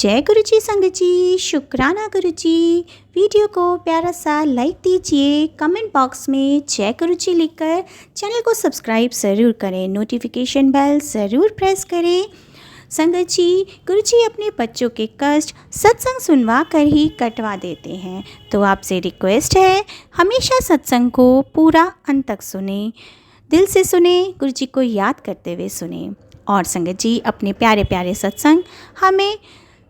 जय गुरु जी संगत जी, शुक्राना गुरु जी। वीडियो को प्यारा सा लाइक दीजिए, कमेंट बॉक्स में जय गुरु जी लिखकर चैनल को सब्सक्राइब ज़रूर करें, नोटिफिकेशन बेल ज़रूर प्रेस करें। संगत जी, गुरु जी अपने बच्चों के कष्ट सत्संग सुनवा कर ही कटवा देते हैं, तो आपसे रिक्वेस्ट है हमेशा सत्संग को पूरा अंत तक सुने, दिल से सुने, गुरु जी को याद करते हुए सुने। और संगत जी अपने प्यारे प्यारे सत्संग हमें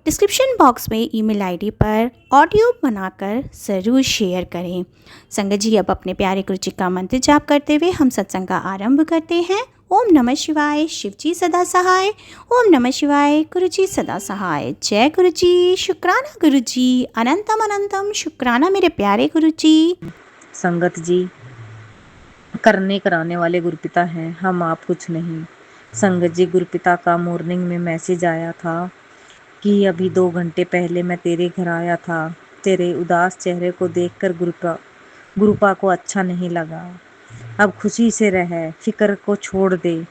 डिस्क्रिप्शन बॉक्स में ईमेल आईडी पर ऑडियो बनाकर ज़रूर शेयर करें। संगत जी अब अपने प्यारे गुरु जी का मंत्र जाप करते हुए हम सत्संग का आरंभ करते हैं। ओम नमः शिवाय, शिव जी सदा सहाय। ओम नमः शिवाय, गुरु जी सदा सहाय। जय गुरु जी, शुक्राना गुरु जी, अनंतम अनंतम शुक्राना मेरे प्यारे गुरु जी। संगत जी करने कराने वाले गुरुपिता हैं, हम आप कुछ नहीं। संगत जी गुरुपिता का मॉर्निंग में मैसेज आया था कि अभी 2 घंटे पहले मैं तेरे घर आया था। तेरे उदास चेहरे को देखकर गुरुपा को अच्छा नहीं लगा। अब खुशी से रह, फिक्र को छोड़ दे,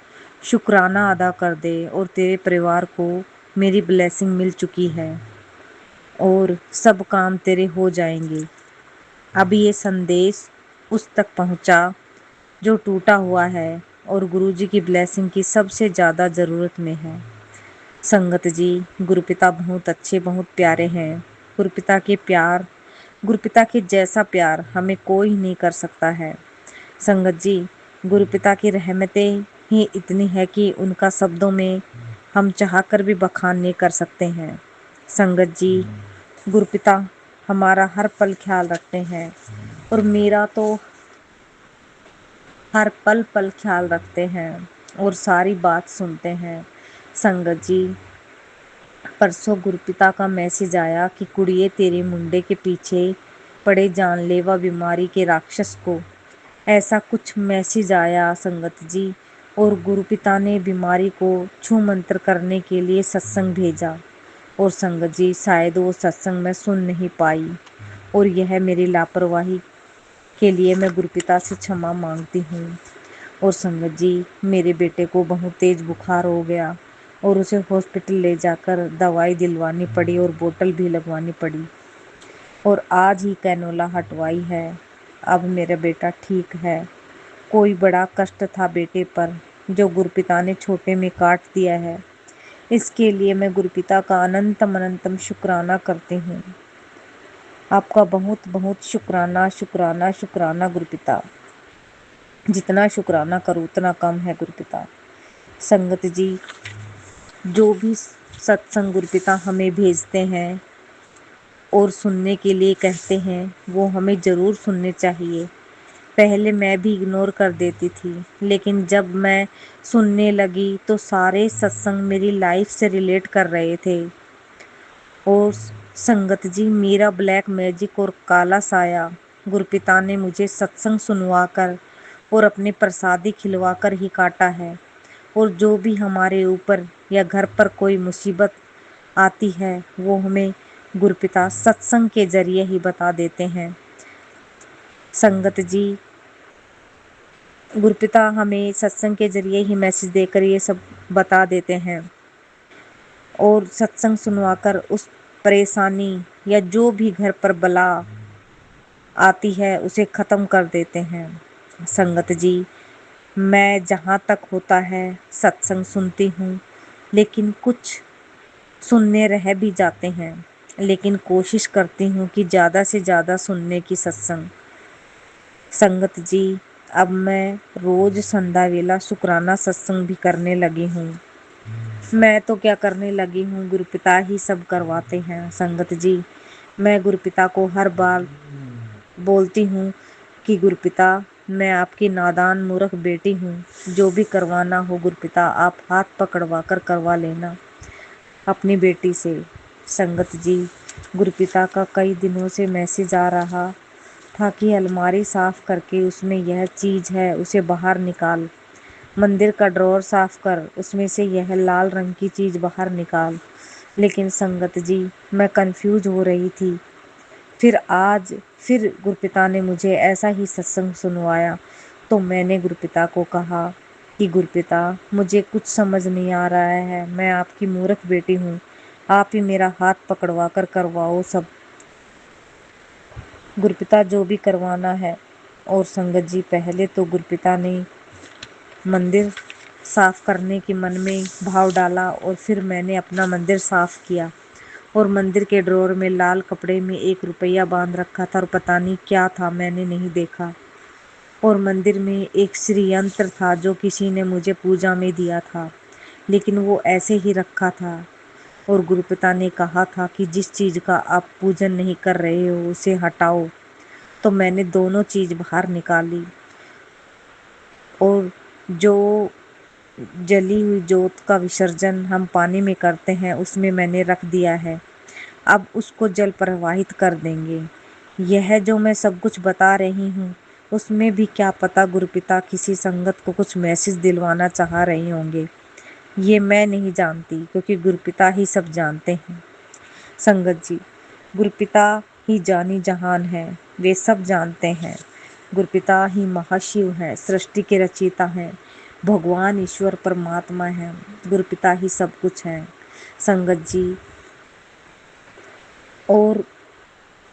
शुक्राना अदा कर दे और तेरे परिवार को मेरी ब्लेसिंग मिल चुकी है और सब काम तेरे हो जाएंगे। अब ये संदेश उस तक पहुंचा जो टूटा हुआ है और गुरुजी की ब्लेसिंग की सबसे ज़्यादा ज़रूरत में है। संगत जी गुरुपिता बहुत अच्छे, बहुत प्यारे हैं। गुरुपिता के जैसा प्यार हमें कोई नहीं कर सकता है। संगत जी गुरुपिता की रहमतें ही इतनी है कि उनका शब्दों में हम चाहकर भी बखान नहीं कर सकते हैं। संगत जी गुरुपिता हमारा हर पल ख्याल रखते हैं और मेरा तो हर पल पल ख्याल रखते हैं और सारी बात सुनते हैं। संगत जी परसों गुरुपिता का मैसेज आया कि कुड़िए तेरे मुंडे के पीछे पड़े जानलेवा बीमारी के राक्षस को, ऐसा कुछ मैसेज आया संगत जी। और गुरुपिता ने बीमारी को छू मंत्र करने के लिए सत्संग भेजा और संगत जी शायद वो सत्संग में सुन नहीं पाई और यह मेरी लापरवाही के लिए मैं गुरुपिता से क्षमा मांगती हूँ। और संगत जी मेरे बेटे को बहुत तेज बुखार हो गया और उसे हॉस्पिटल ले जाकर दवाई दिलवानी पड़ी और बोतल भी लगवानी पड़ी और आज ही कैनोला हटवाई है। अब मेरा बेटा ठीक है। कोई बड़ा कष्ट था बेटे पर जो गुरुपिता ने छोटे में काट दिया है। इसके लिए मैं गुरुपिता का अनंतम अनंतम शुक्राना करती हूँ। आपका बहुत बहुत शुक्राना शुक्राना शुक्राना गुरुपिता। जितना शुक्राना करूँ उतना कम है गुरुपिता। संगत जी जो भी सत्संग गुरुपिता हमें भेजते हैं और सुनने के लिए कहते हैं वो हमें ज़रूर सुनने चाहिए। पहले मैं भी इग्नोर कर देती थी, लेकिन जब मैं सुनने लगी तो सारे सत्संग मेरी लाइफ से रिलेट कर रहे थे। और संगत जी मेरा ब्लैक मैजिक और काला साया गुरुपिता ने मुझे सत्संग सुनवा कर और अपने प्रसादी खिलवा कर ही काटा है। और जो भी हमारे ऊपर या घर पर कोई मुसीबत आती है वो हमें गुरुपिता सत्संग के जरिए ही बता देते हैं। संगत जी गुरुपिता हमें सत्संग के जरिए ही मैसेज देकर ये सब बता देते हैं और सत्संग सुनवाकर उस परेशानी या जो भी घर पर बला आती है उसे ख़त्म कर देते हैं। संगत जी मैं जहाँ तक होता है सत्संग सुनती हूँ, लेकिन कुछ सुनने रह भी जाते हैं, लेकिन कोशिश करती हूँ कि ज़्यादा से ज़्यादा सुनने की सत्संग। संगत जी अब मैं रोज़ संध्या वेला शुक्राना सत्संग भी करने लगी हूँ। मैं तो क्या करने लगी हूँ, गुरुपिता ही सब करवाते हैं। संगत जी मैं गुरुपिता को हर बार बोलती हूँ कि गुरुपिता मैं आपकी नादान मूर्ख बेटी हूँ, जो भी करवाना हो गुरुपिता आप हाथ पकड़वा कर करवा लेना अपनी बेटी से। संगत जी गुरुपिता का कई दिनों से मैसेज आ रहा था कि अलमारी साफ करके उसमें यह चीज़ है उसे बाहर निकाल, मंदिर का ड्रॉर साफ कर उसमें से यह लाल रंग की चीज़ बाहर निकाल। लेकिन संगत जी मैं कंफ्यूज हो रही थी। फिर गुरुपिता ने मुझे ऐसा ही सत्संग सुनवाया तो मैंने गुरुपिता को कहा कि गुरुपिता मुझे कुछ समझ नहीं आ रहा है, मैं आपकी मूर्ख बेटी हूँ, आप ही मेरा हाथ पकड़वा कर करवाओ सब गुरपिता, जो भी करवाना है। और संगत जी, पहले तो गुरपिता ने मंदिर साफ करने के मन में भाव डाला और फिर मैंने अपना मंदिर साफ किया और मंदिर के ड्रॉर में लाल कपड़े में 1 रुपया बांध रखा था और पता नहीं क्या था, मैंने नहीं देखा। और मंदिर में एक श्री यंत्र था जो किसी ने मुझे पूजा में दिया था, लेकिन वो ऐसे ही रखा था। और गुरुपिता ने कहा था कि जिस चीज़ का आप पूजन नहीं कर रहे हो उसे हटाओ। तो मैंने दोनों चीज़ बाहर निकाली और जो जली हुई जोत का विसर्जन हम पानी में करते हैं उसमें मैंने रख दिया है। अब उसको जल प्रवाहित कर देंगे। यह जो मैं सब कुछ बता रही हूँ उसमें भी क्या पता गुरुपिता किसी संगत को कुछ मैसेज दिलवाना चाह रहे होंगे। ये मैं नहीं जानती, क्योंकि गुरुपिता ही सब जानते हैं। संगत जी, गुरुपिता ही जानी जहान है, वे सब जानते हैं। गुरुपिता ही महाशिव हैं, सृष्टि के रचयिता हैं, भगवान ईश्वर परमात्मा हैं। गुरुपिता ही सब कुछ हैं। संगत जी, और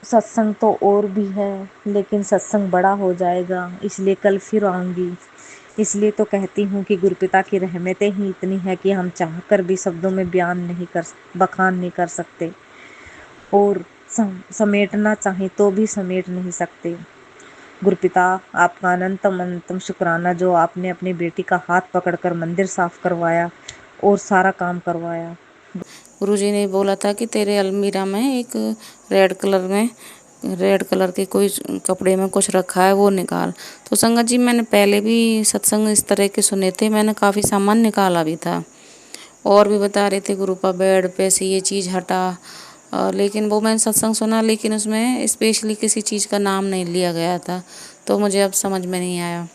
सत्संग तो और भी है, लेकिन सत्संग बड़ा हो जाएगा, इसलिए कल फिर आऊँगी। इसलिए तो कहती हूँ कि गुरुपिता की रहमतें ही इतनी है कि हम चाहकर भी शब्दों में बखान नहीं कर सकते और समेटना चाहें तो भी समेट नहीं सकते। गुरुपिता, आपका अनंतम अनंतम शुक्राना, जो आपने अपनी बेटी का हाथ पकड़कर मंदिर साफ करवाया और सारा काम करवाया। गुरुजी ने बोला था कि तेरे अलमीरा में एक रेड कलर के कोई कपड़े में कुछ रखा है, वो निकाल। तो संगत जी, मैंने पहले भी सत्संग इस तरह के सुने थे, मैंने काफ़ी सामान निकाला भी था और भी बता रहे थे गुरुपा बेड पे से ये चीज़ हटा, लेकिन वो मैंने सत्संग सुना, लेकिन उसमें स्पेशली किसी चीज़ का नाम नहीं लिया गया था, तो मुझे अब समझ में नहीं आया।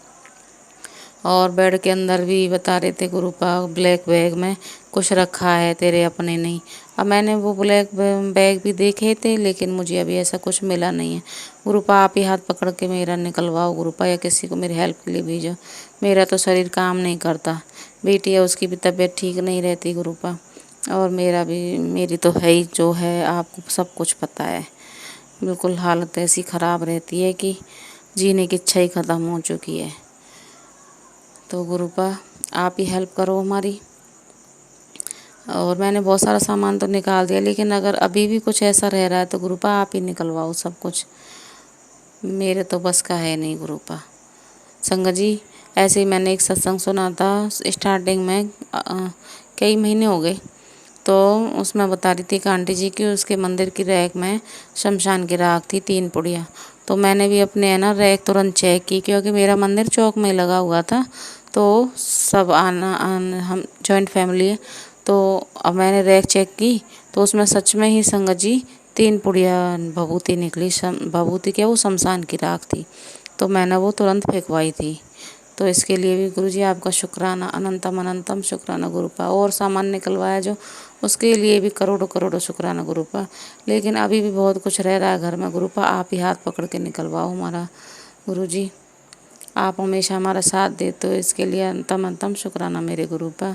और बेड के अंदर भी बता रहे थे गुरुपा ब्लैक बैग में कुछ रखा है तेरे अपने नहीं। अब मैंने वो ब्लैक बैग भी देखे थे, लेकिन मुझे अभी ऐसा कुछ मिला नहीं है। गुरुपा, आप ही हाथ पकड़ के मेरा निकलवाओ गुरुपा, या किसी को मेरी हेल्प के लिए भेजो। मेरा तो शरीर काम नहीं करता, बेटी है उसकी भी तबीयत ठीक नहीं रहती गुरुपा, और मेरी तो है ही जो है, आपको सब कुछ पता है। बिल्कुल हालत ऐसी ख़राब रहती है कि जीने की इच्छा ही ख़त्म हो चुकी है। तो गुरुपा, आप ही हेल्प करो हमारी। और मैंने बहुत सारा सामान तो निकाल दिया, लेकिन अगर अभी भी कुछ ऐसा रह रहा है तो गुरुपा आप ही निकलवाओ सब कुछ, मेरे तो बस का है नहीं गुरुपा। संगत जी, ऐसे ही मैंने एक सत्संग सुना था स्टार्टिंग में, कई महीने हो गए, तो उसमें बता रही थी एक आंटी जी कि उसके मंदिर की रैक में शमशान की राख थी 3 पुड़िया। तो मैंने भी अपने है ना रैक तुरंत चेक की, क्योंकि मेरा मंदिर चौक में लगा हुआ था, तो सब हम जॉइंट फैमिली है, तो अब मैंने रैक चेक की तो उसमें सच में ही संगत जी 3 पुड़िया भभूति निकली। भभूति क्या, वो शमशान की राख थी, तो मैंने वो तुरंत फेंकवाई थी। तो इसके लिए भी गुरुजी आपका शुक्राना, अनंतम अनंतम शुक्राना गुरुपा। और सामान निकलवाया जो, उसके लिए भी करोड़ों करोड़ों शुक्राना गुरुपा। लेकिन अभी भी बहुत कुछ रह रहा है घर में गुरुपा, आप ही हाथ पकड़ के निकलवाओ हमारा गुरुजी। आप हमेशा हमारा साथ देते हो, इसके लिए अंतम अंतम शुक्राना मेरे गुरुपा।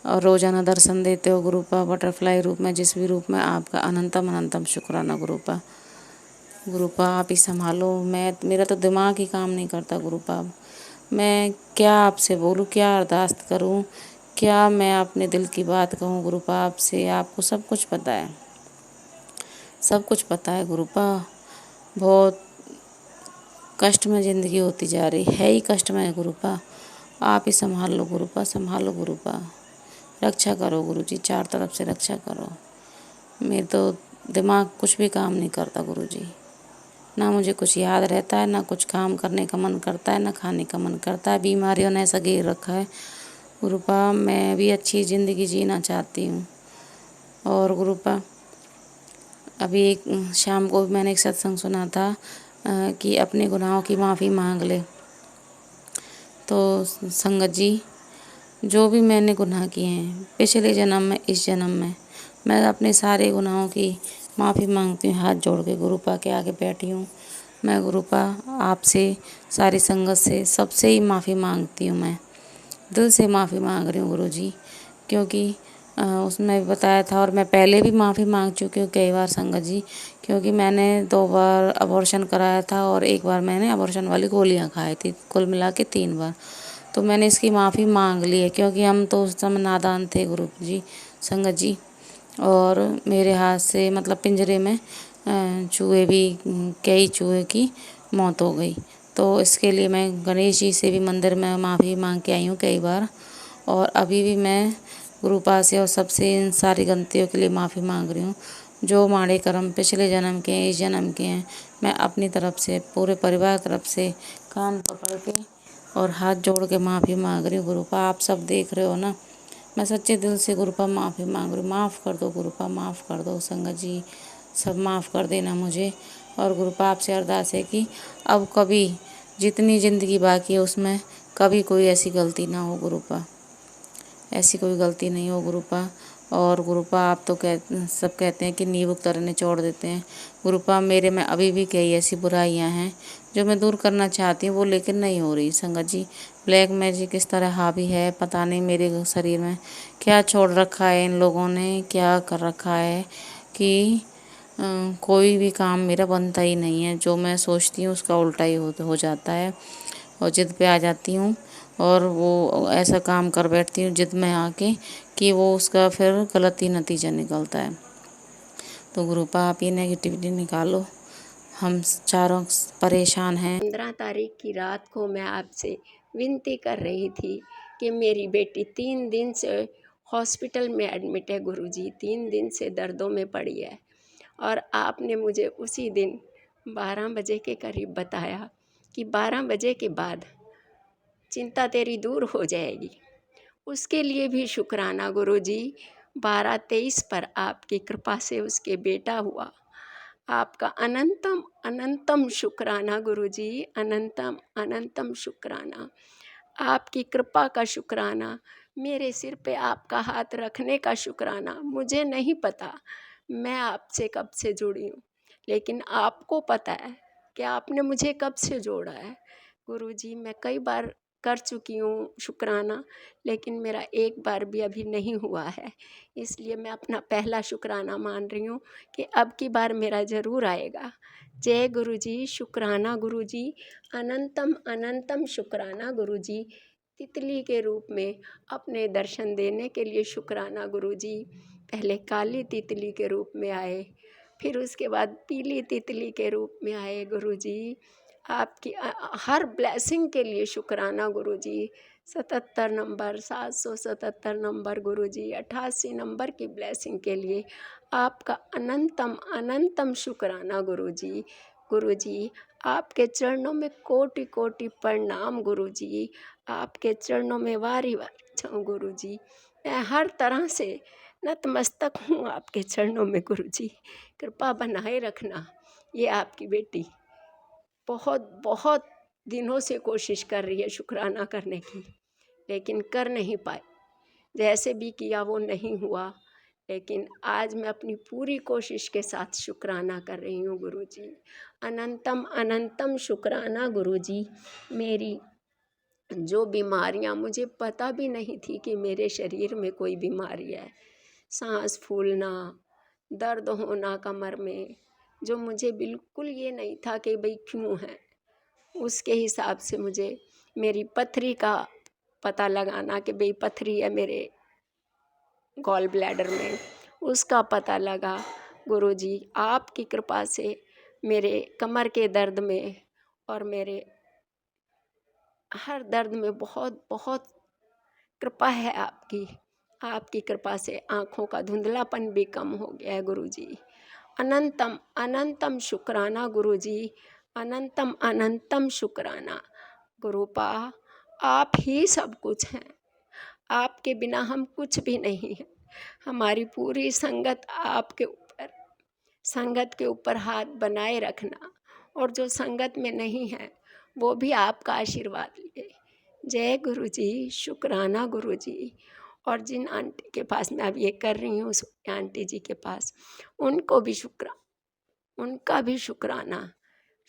और रोज़ाना दर्शन देते हो गुरुपा, बटरफ्लाई रूप में, जिस भी रूप में, आपका अनंतम अनंतम शुक्राना गुरुपा। गुरुपा, आप ही संभालो, मेरा तो दिमाग ही काम नहीं करता गुरुपा। मैं क्या आपसे बोलूं, क्या अरदास करूं, क्या मैं अपने दिल की बात कहूं गुरुपा आपसे। आपको सब कुछ पता है, सब कुछ पता है गुरुपा। बहुत कष्ट में ज़िंदगी होती जा रही है ही कष्ट में गुरुपा। आप ही संभाल लो गुरुपा, संभालो गुरुपा, रक्षा करो गुरुजी, 4 तरफ से रक्षा करो। मेरे तो दिमाग कुछ भी काम नहीं करता गुरुजी, ना मुझे कुछ याद रहता है, ना कुछ काम करने का मन करता है, ना खाने का मन करता है। बीमारियों ने ऐसा घेर रखा है गुरुपा, मैं भी अच्छी ज़िंदगी जीना चाहती हूँ। और गुरुपा, अभी एक शाम को मैंने एक सत्संग सुना था कि अपने गुनाहों की माफ़ी मांग ले। तो संगत जी, जो भी मैंने गुनाह किए हैं पिछले जन्म में, इस जन्म में, मैं अपने सारे गुनाहों की माफ़ी मांगती हूँ। हाथ जोड़ के गुरुपा के आगे बैठी हूँ मैं गुरुपा, आपसे, सारी संगत से, सबसे ही माफ़ी मांगती हूँ। मैं दिल से माफ़ी मांग रही हूँ गुरुजी, क्योंकि उसमें भी बताया था, और मैं पहले भी माफ़ी मांग चुकी हूँ कई बार संगत जी, क्योंकि मैंने 2 बार अबॉर्शन कराया था और 1 बार मैंने अबॉर्शन वाली गोलियां खाई थी, कुल मिला के 3 बार। तो मैंने इसकी माफ़ी मांग ली है, क्योंकि हम तो उस समय नादान थे गुरु जी, संगत जी। और मेरे हाथ से मतलब पिंजरे में चूहे भी, कई चूहे की मौत हो गई। तो इसके लिए मैं गणेश जी से भी मंदिर में माफ़ी मांग के आई हूँ कई बार, और अभी भी मैं गुरुपा से और सबसे इन सारी गलतियों के लिए माफ़ी मांग रही हूँ। जो हमारे कर्म पिछले जन्म के हैं, इस जन्म के हैं, मैं अपनी तरफ से, पूरे परिवार तरफ से कान पकड़ के और हाथ जोड़ के माफ़ी मांग रही हूँ गुरुपा। आप सब देख रहे हो ना, मैं सच्चे दिल से गुरुपा माफ़ी मांग रही हूँ। माफ़ कर दो गुरुपा, माफ़ कर दो संगत जी, सब माफ़ कर देना मुझे। और गुरुपा आपसे अरदास है कि अब कभी जितनी ज़िंदगी बाकी है उसमें कभी कोई ऐसी गलती ना हो गुरुपा, ऐसी कोई गलती नहीं हो गुरुपा। और गुरुपा आप तो सब कहते हैं कि नींबू की तरह निचोड़ देते हैं। गुरुपा मेरे में अभी भी कई ऐसी बुराइयां हैं जो मैं दूर करना चाहती हूँ, वो लेकिन नहीं हो रही संगत जी। ब्लैक मैजिक इस तरह हावी है, पता नहीं मेरे शरीर में क्या छोड़ रखा है, इन लोगों ने क्या कर रखा है कि कोई भी काम मेरा बनता ही नहीं है। जो मैं सोचती हूँ उसका उल्टा ही हो जाता है, और जिद पे आ जाती हूँ और वो ऐसा काम कर बैठती हूँ जिद में आके कि वो उसका फिर गलत ही नतीजा निकलता है। तो गुरुपा आप ये नेगेटिविटी निकालो, हम चारों परेशान हैं। 15 तारीख की रात को मैं आपसे विनती कर रही थी कि मेरी बेटी 3 दिन से हॉस्पिटल में एडमिट है गुरुजी, 3 दिन से दर्दों में पड़ी है। और आपने मुझे उसी दिन 12 बजे के करीब बताया कि 12 बजे के बाद चिंता तेरी दूर हो जाएगी। उसके लिए भी शुक्राना गुरुजी। 12-23 पर आपकी कृपा से उसके बेटा हुआ। आपका अनंतम अनंतम शुक्राना गुरुजी, अनंतम अनंतम शुक्राना। आपकी कृपा का शुक्राना, मेरे सिर पे आपका हाथ रखने का शुक्राना। मुझे नहीं पता मैं आपसे कब से जुड़ी हूँ, लेकिन आपको पता है कि आपने मुझे कब से जोड़ा है। गुरुजी मैं कई बार कर चुकी हूँ शुक्राना, लेकिन मेरा एक बार भी अभी नहीं हुआ है। इसलिए मैं अपना पहला शुक्राना मान रही हूँ कि अब की बार मेरा ज़रूर आएगा। जय गुरुजी, शुक्राना गुरुजी, अनंतम अनंतम शुक्राना गुरुजी। तितली के रूप में अपने दर्शन देने के लिए शुक्राना गुरुजी। पहले काली तितली के रूप में आए, फिर उसके बाद पीली तितली के रूप में आए गुरुजी। आपकी हर ब्लेसिंग के लिए शुक्राना गुरुजी। 77 नंबर, 777 नंबर गुरुजी, 88 नंबर की ब्लेसिंग के लिए आपका अनंतम अनंतम शुक्राना गुरुजी। गुरुजी आपके चरणों में कोटि कोटि प्रणाम गुरुजी। आपके चरणों में वारी वारी जाऊँ गुरुजी। मैं हर तरह से नतमस्तक हूँ आपके चरणों में गुरुजी। कृपा बनाए रखना। ये आपकी बेटी बहुत बहुत दिनों से कोशिश कर रही है शुक्राना करने की, लेकिन कर नहीं पाई। जैसे भी किया वो नहीं हुआ, लेकिन आज मैं अपनी पूरी कोशिश के साथ शुक्राना कर रही हूँ गुरुजी। अनंतम अनंतम शुक्राना गुरुजी। मेरी जो बीमारियाँ मुझे पता भी नहीं थी कि मेरे शरीर में कोई बीमारी है, सांस फूलना, दर्द होना कमर में, जो मुझे बिल्कुल ये नहीं था कि भाई क्यों है, उसके हिसाब से मुझे मेरी पथरी का पता लगाना कि भाई पथरी है मेरे गॉल ब्लैडर में, उसका पता लगा। गुरुजी आपकी कृपा से मेरे कमर के दर्द में और मेरे हर दर्द में बहुत बहुत कृपा है आपकी। आपकी कृपा से आँखों का धुंधलापन भी कम हो गया है गुरुजी। अनंतम अनंतम शुक्राना गुरुजी, अनंतम अनंतम शुक्राना। गुरुपा आप ही सब कुछ हैं, आपके बिना हम कुछ भी नहीं हैं। हमारी पूरी संगत आपके ऊपर, संगत के ऊपर हाथ बनाए रखना, और जो संगत में नहीं है वो भी आपका आशीर्वाद ले। जय गुरुजी, शुक्राना गुरुजी। और जिन आंटी के पास मैं अब ये कर रही हूँ, उस आंटी जी के पास, उनको भी उनका भी शुक्राना।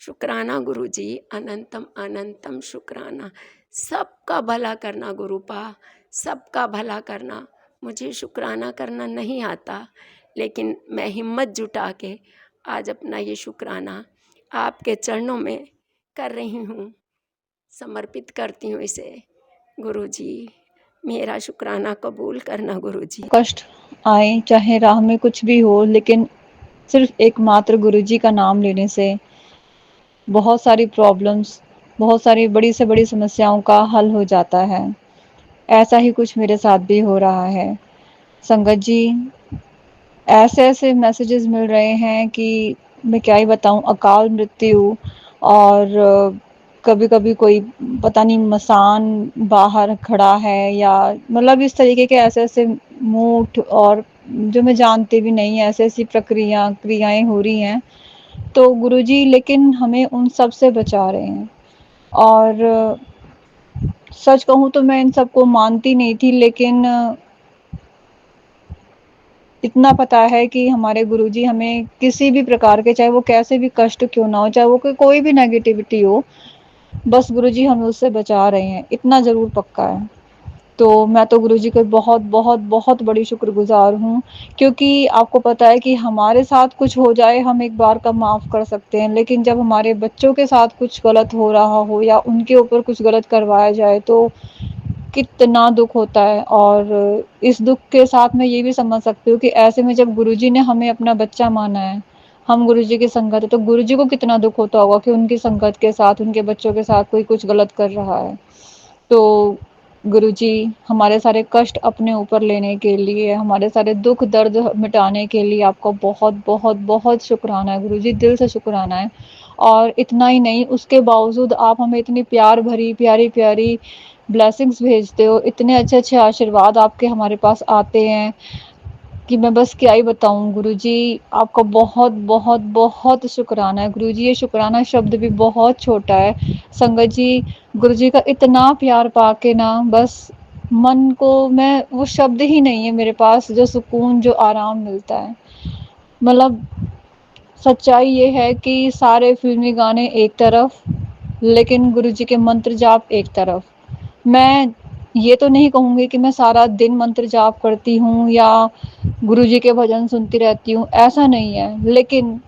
शुक्राना गुरुजी, अनंतम अनंतम शुक्राना। सबका भला करना गुरुपा, सबका भला करना। मुझे शुक्राना करना नहीं आता, लेकिन मैं हिम्मत जुटा के आज अपना ये शुक्राना आपके चरणों में कर रही हूँ, समर्पित करती हूँ इसे। गुरुजी, मेरा शुक्राना कबूल करना गुरुजी। कष्ट आए चाहे राह में कुछ भी हो, लेकिन सिर्फ एकमात्र गुरुजी का नाम लेने से बहुत सारी प्रॉब्लम्स, बहुत सारी बड़ी से बड़ी समस्याओं का हल हो जाता है। ऐसा ही कुछ मेरे साथ भी हो रहा है। संगत जी, ऐसे-ऐसे मैसेजेस मिल रहे हैं कि मैं क्या ही बताऊँ, अकाल मृत्यु और कभी-कभी कोई पता नहीं मसान बाहर खड़ा है या मतलब इस तरीके के ऐसे-ऐसे मूठ और जो मैं जानती भी नहीं, ऐसी-ऐसी क्रियाएँ हो रही हैं। तो गुरुजी लेकिन हमें उन सब से बचा रहे हैं और सच कहूँ तो मैं इन सबको मानती नहीं थी, लेकिन इतना पता है कि हमारे गुरुजी हमें किसी भी प्रकार के, चाहे वो कैसे भी कष्ट क्यों ना हो, चाहे वो कोई भी नेगेटिविटी हो, बस गुरुजी हमें उससे बचा रहे हैं, इतना ज़रूर पक्का है। तो मैं तो गुरुजी को बहुत बहुत बहुत बड़ी शुक्रगुज़ार हूँ, क्योंकि आपको पता है कि हमारे साथ कुछ हो जाए हम एक बार का माफ़ कर सकते हैं, लेकिन जब हमारे बच्चों के साथ कुछ गलत हो रहा हो या उनके ऊपर कुछ गलत करवाया जाए तो कितना दुःख होता है। और इस दुःख के साथ मैं ये भी समझ सकती हूँ कि ऐसे में जब गुरुजी ने हमें अपना बच्चा माना है, हम गुरुजी की संगत है, तो गुरुजी को कितना दुःख होता होगा कि उनकी संगत के साथ, उनके बच्चों के साथ कोई कुछ गलत कर रहा है। तो गुरुजी हमारे सारे कष्ट अपने ऊपर लेने के लिए, हमारे सारे दुःख दर्द मिटाने के लिए आपका बहुत बहुत बहुत शुक्राना है गुरुजी, दिल से शुक्राना है। और इतना ही नहीं, उसके बावजूद आप हमें इतनी प्यार भरी प्यारी-प्यारी ब्लेसिंग्स भेजते हो, इतने अच्छे-अच्छे आशीर्वाद आपके हमारे पास आते हैं कि मैं बस क्या ही बताऊँ गुरुजी, आपका बहुत बहुत बहुत शुक्राना है गुरुजी। ये शुक्राना शब्द भी बहुत छोटा है। संगत जी, गुरुजी का इतना प्यार पाके ना बस मन को, मैं वो शब्द ही नहीं है मेरे पास, जो सुकून, जो आराम मिलता है। मतलब सच्चाई ये है कि सारे फ़िल्मी गाने एक तरफ, लेकिन गुरुजी के मंत्र जाप एक तरफ। मैं ये तो नहीं कहूँगी कि मैं सारा दिन मंत्र जाप करती हूँ या गुरुजी के भजन सुनती रहती हूँ, ऐसा नहीं है। लेकिन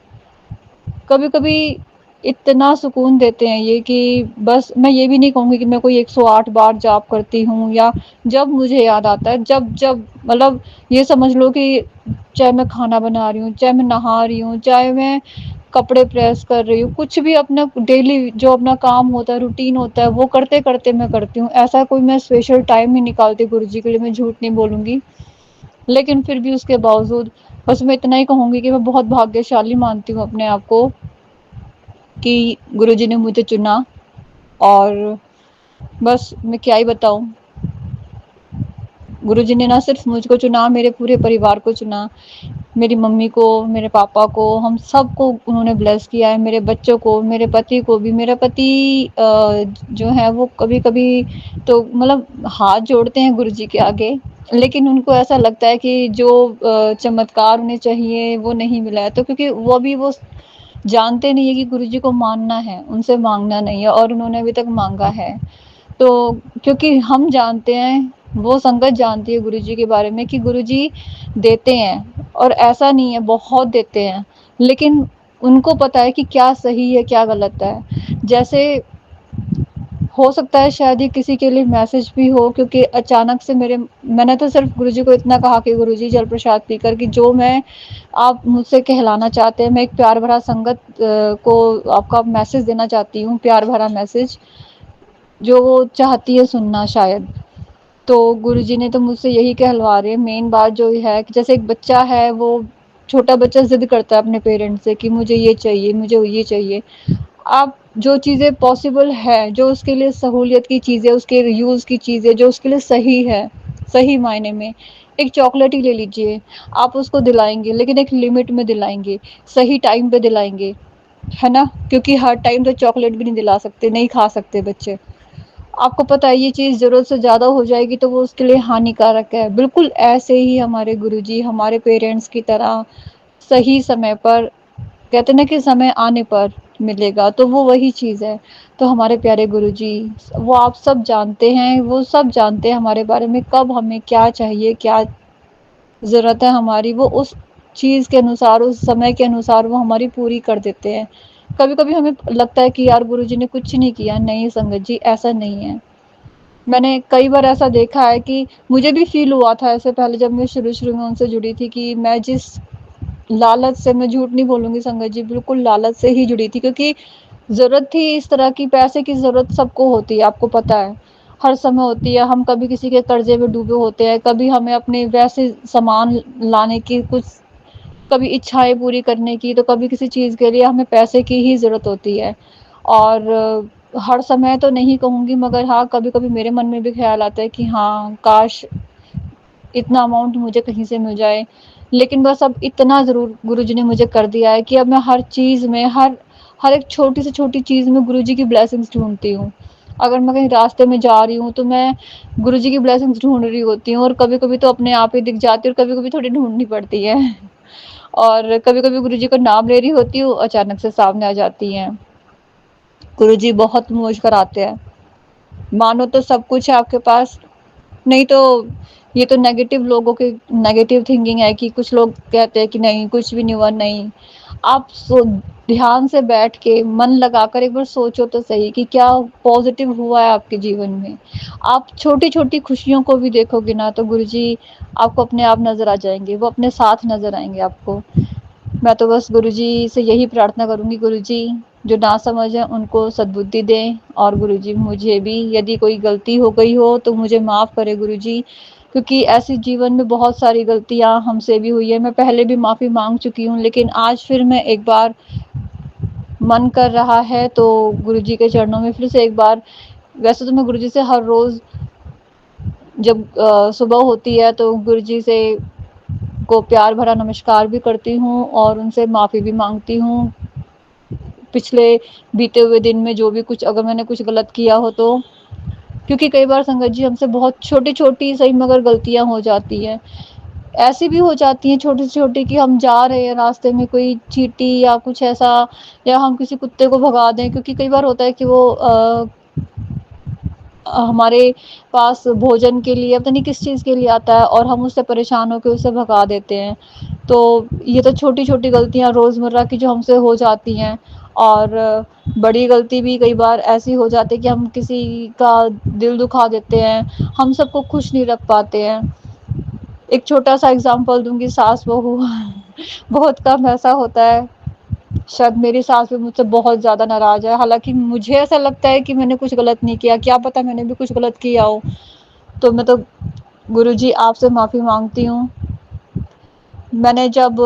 कभी-कभी इतना सुकून देते हैं ये कि बस मैं ये भी नहीं कहूँगी कि मैं कोई 108 बार जाप करती हूँ या जब मुझे याद आता है, जब मतलब ये समझ लो कि चाहे मैं खाना बना रही हूँ, चाहे मैं नहा रही हूँ, चाहे मैं कपड़े प्रेस कर रही हूँ, कुछ भी अपना डेली जो अपना काम होता है, रूटीन होता है, वो करते-करते मैं करती हूँ। ऐसा कोई मैं स्पेशल टाइम नहीं निकालती गुरुजी के लिए, मैं झूठ नहीं बोलूँगी। लेकिन फिर भी उसके बावजूद बस मैं इतना ही कहूँगी कि मैं बहुत भाग्यशाली मानती हूँ अपने आप को कि गुरुजी ने मुझे चुना। और बस मैं क्या ही बताऊँ, गुरुजी ने ना सिर्फ मुझको चुना, मेरे पूरे परिवार को चुना। मेरी मम्मी को, मेरे पापा को, हम सबको उन्होंने ब्लेस किया है, मेरे बच्चों को, मेरे पति को भी। मेरा पति जो है वो कभी-कभी तो मतलब हाथ जोड़ते हैं गुरुजी के आगे, लेकिन उनको ऐसा लगता है कि जो चमत्कार उन्हें चाहिए वो नहीं मिला है। तो क्योंकि वो जानते नहीं है कि गुरुजी को मानना है, उनसे माँगना नहीं है, और उन्होंने अभी तक माँगा है। तो क्योंकि हम जानते हैं, वो संगत जानती है गुरुजी के बारे में कि गुरुजी देते हैं, और ऐसा नहीं है, बहुत देते हैं, लेकिन उनको पता है कि क्या सही है, क्या गलत है। जैसे हो सकता है शायद ये किसी के लिए मैसेज भी हो, क्योंकि अचानक से मैंने तो सिर्फ गुरुजी को इतना कहा कि गुरुजी जल प्रसाद पीकर कि जो मैं आप मुझसे कहलाना चाहते हैं, मैं एक प्यार भरा संगत को आपका मैसेज देना चाहती हूँ, प्यार भरा मैसेज जो वो चाहती है सुनना शायद। तो गुरुजी ने तो मुझसे यही कहलवा रहे हैं। मेन बात जो है कि जैसे एक बच्चा है, वो छोटा बच्चा ज़िद करता है अपने पेरेंट्स से कि मुझे ये चाहिए, मुझे ये चाहिए। आप जो चीज़ें पॉसिबल है, जो उसके लिए सहूलियत की चीज़ें, उसके यूज़ की चीज़ें, जो उसके लिए सही है, सही मायने में, एक चॉकलेट ही ले लीजिए, आप उसको दिलाएँगे, लेकिन एक लिमिट में दिलाएँगे, सही टाइम पे दिलाएँगे, है ना? क्योंकि हर टाइम तो चॉकलेट भी नहीं दिला सकते, नहीं खा सकते बच्चे। आपको पता है ये चीज़ ज़रूरत से ज़्यादा हो जाएगी तो वो उसके लिए हानिकारक है। बिल्कुल ऐसे ही हमारे गुरुजी हमारे पेरेंट्स की तरह सही समय पर, कहते हैं ना कि समय आने पर मिलेगा, तो वो वही चीज़ है। तो हमारे प्यारे गुरुजी, वो आप सब जानते हैं, वो सब जानते हैं हमारे बारे में, कब हमें क्या चाहिए, क्या ज़रूरत है हमारी, वो उस चीज़ के अनुसार, उस समय के अनुसार वो हमारी पूरी कर देते हैं। कभी-कभी हमें लगता है कि यार गुरुजी ने कुछ नहीं किया, नहीं संगत जी, ऐसा नहीं है। मैंने कई बार ऐसा देखा है कि मुझे भी फ़ील हुआ था ऐसे पहले जब मैं शुरू-शुरू में उनसे जुड़ी थी कि मैं जिस लालच से, मैं झूठ नहीं बोलूँगी संगत जी, बिल्कुल लालच से ही जुड़ी थी, क्योंकि ज़रूरत थी इस तरह की, पैसे की ज़रूरत सबको होती है, आपको पता है। हर समय होती है, हम कभी किसी के कर्ज़े में डूबे होते हैं, कभी हमें अपने वैसे सामान लाने की कुछ, कभी इच्छाएँ पूरी करने की, तो कभी किसी चीज़ के लिए हमें पैसे की ही ज़रूरत होती है। और हर समय तो नहीं कहूँगी, मगर हाँ, कभी-कभी मेरे मन में भी ख़्याल आता है कि हाँ, काश इतना अमाउंट मुझे कहीं से मिल जाए। लेकिन बस अब इतना ज़रूर गुरुजी ने मुझे कर दिया है कि अब मैं हर चीज़ में, हर एक छोटी से छोटी चीज़ में गुरुजी की ब्लेसिंग्स ढूँढती हूँ। अगर मैं कहीं रास्ते में जा रही हूँ, तो मैं गुरुजी की ब्लेसिंग्स ढूँढ रही होती हूँ, और कभी-कभी तो अपने आप ही दिख जाती है और कभी-कभी थोड़ी ढूँढनी पड़ती है। और कभी-कभी गुरुजी का नाम ले रही होती हूँ, अचानक से सामने आ जाती हैं। गुरुजी बहुत मुझ कर आते हैं। मानो तो सब कुछ है आपके पास, नहीं तो ये तो नेगेटिव लोगों की नेगेटिव थिंकिंग है कि कुछ लोग कहते हैं कि नहीं कुछ भी नहीं हुआ, नहीं। आप ध्यान से बैठ के मन लगाकर एक बार सोचो तो सही कि क्या पॉजिटिव हुआ है आपके जीवन में। आप छोटी-छोटी खुशियों को भी देखोगे ना, तो गुरुजी आपको अपने आप नज़र आ जाएँगे, वो अपने साथ नज़र आएँगे आपको। मैं तो बस गुरुजी से यही प्रार्थना करूँगी, गुरुजी जो नासमझ हैं उनको सद्बुद्धि दें, और गुरुजी मुझे भी यदि कोई गलती हो गई हो तो मुझे माफ़ करें गुरुजी, क्योंकि ऐसी जीवन में बहुत सारी गलतियाँ हमसे भी हुई है। मैं पहले भी माफ़ी माँग चुकी हूँ, लेकिन आज फिर मैं एक बार मन कर रहा है तो गुरुजी के चरणों में फिर से एक बार, वैसे तो मैं गुरुजी से हर रोज़ जब सुबह होती है तो गुरुजी से को प्यार भरा नमस्कार भी करती हूँ और उनसे माफ़ी भी माँगती हूँ। पिछले बीते हुए दिन में जो भी कुछ, अगर मैंने कुछ गलत किया हो तो, क्योंकि कई बार संगत जी हमसे बहुत छोटी-छोटी सही मगर गलतियाँ हो जाती हैं। ऐसी भी हो जाती हैं छोटी-छोटी कि हम जा रहे हैं रास्ते में, कोई चींटी या कुछ ऐसा, या हम किसी कुत्ते को भगा दें, क्योंकि कई बार होता है कि वो हमारे पास भोजन के लिए पता नहीं किस चीज़ के लिए आता है और हम उससे परेशान होके उसे भगा देते हैं। तो ये तो छोटी-छोटी गलतियाँ रोज़मर्रा की जो हमसे हो जाती हैं, और बड़ी गलती भी कई बार ऐसी हो जाती है कि हम किसी का दिल दुखा देते हैं, हम सबको खुश नहीं रख पाते हैं। एक छोटा-सा एग्ज़ाम्पल दूँगी, सास-बहू बहुत कम ऐसा होता है, शायद मेरी सास भी मुझसे बहुत ज़्यादा नाराज़ है, हालाँकि मुझे ऐसा लगता है कि मैंने कुछ गलत नहीं किया, क्या पता मैंने भी कुछ गलत किया हो। तो मैं तो गुरुजी आपसे माफ़ी माँगती हूँ। मैंने जब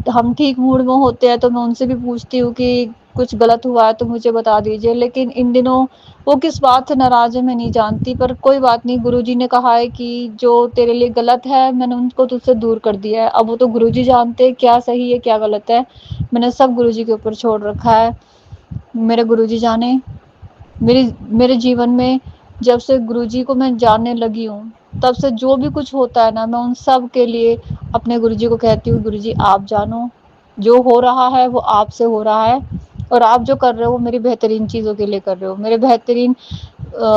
हम ठीक मूड में होते हैं तो मैं उनसे भी पूछती हूँ कि कुछ गलत हुआ है तो मुझे बता दीजिए, लेकिन इन दिनों वो किस बात से नाराज़ है मैं नहीं जानती, पर कोई बात नहीं, गुरुजी ने कहा है कि जो तेरे लिए गलत है मैंने उनको तुझसे दूर कर दिया है। अब वो तो गुरुजी जानते हैं क्या सही है क्या गलत है, मैंने सब गुरुजी के ऊपर छोड़ रखा है। मेरे गुरुजी जाने, मेरे जीवन में जब से गुरुजी को मैं जानने लगी हूँ, तब से जो भी कुछ होता है ना, मैं उन सब के लिए अपने गुरुजी को कहती हूँ, गुरुजी आप जानो, जो हो रहा है वो आपसे हो रहा है, और आप जो कर रहे हो वो मेरी बेहतरीन चीज़ों के लिए कर रहे हो, मेरे बेहतरीन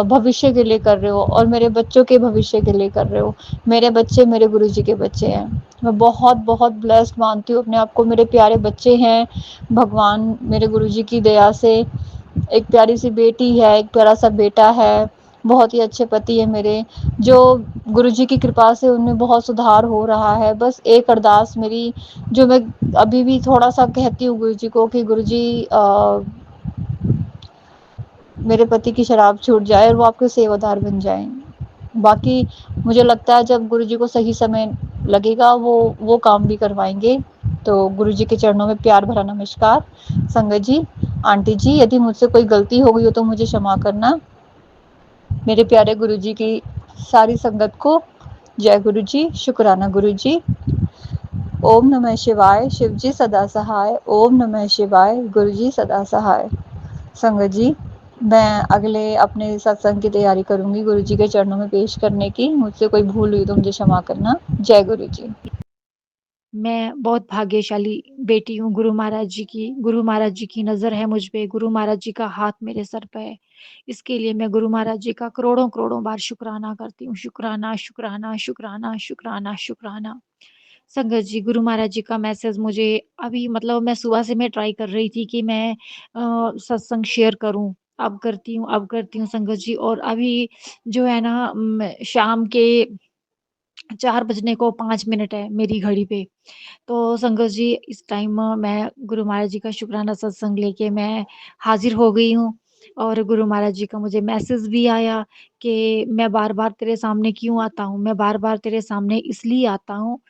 भविष्य के लिए कर रहे हो, और मेरे बच्चों के भविष्य के लिए कर रहे हो। मेरे बच्चे मेरे गुरुजी के बच्चे हैं। मैं बहुत बहुत ब्लेस्ड मानती हूँ अपने आप को, मेरे प्यारे बच्चे हैं, भगवान मेरे गुरुजी की दया से, एक प्यारी सी बेटी है, एक प्यारा सा बेटा है, बहुत ही अच्छे पति है मेरे, जो गुरुजी की कृपा से उनमें बहुत सुधार हो रहा है। बस एक अरदास मेरी, जो मैं अभी भी थोड़ा सा कहती हूँ गुरुजी को कि गुरुजी मेरे पति की शराब छूट जाए और वो आपके सेवादार बन जाएं। बाकी मुझे लगता है जब गुरुजी को सही समय लगेगा वो काम भी करवाएंगे। तो गुरुजी के चरणों में प्यार भरा नमस्कार। संगत जी, आंटी जी, यदि मुझसे कोई गलती हो गई हो तो मुझे क्षमा करना। मेरे प्यारे गुरुजी की सारी संगत को जय गुरुजी, शुक्राना गुरुजी। ओम नमः शिवाय, शिवजी सदा सहाय। ओम नमः शिवाय, गुरुजी सदा सहाय। संगत जी, मैं अगले अपने सत्संग की तैयारी करूंगी गुरुजी के चरणों में पेश करने की। मुझसे कोई भूल हुई तो मुझे क्षमा करना। जय गुरुजी। मैं बहुत भाग्यशाली बेटी हूँ गुरु महाराज जी की। गुरु महाराज जी की नज़र है मुझ पे, गुरु महाराज जी का हाथ मेरे सर पे है। इसके लिए मैं गुरु महाराज जी का करोड़ों-करोड़ों बार शुकराना करती हूँ। शुकराना, शुकराना, शुकराना, शुकराना, शुकराना। संगत जी, गुरु महाराज जी का मैसेज मुझे अभी मतलब मैं सुबह से मैं ट्राई कर रही थी कि मैं सत्संग शेयर करूँ। अब करती हूँ संगत जी, और अभी जो है ना शाम के 4 बजने को 5 मिनट है मेरी घड़ी पे। तो संगत जी, इस टाइम मैं गुरु महाराज जी का शुक्राना सत्संग लेके मैं हाज़िर हो गई हूँ, और गुरु महाराज जी का मुझे मैसेज भी आया कि मैं बार-बार तेरे सामने क्यों आता हूँ? मैं बार-बार तेरे सामने इसलिए आता हूँ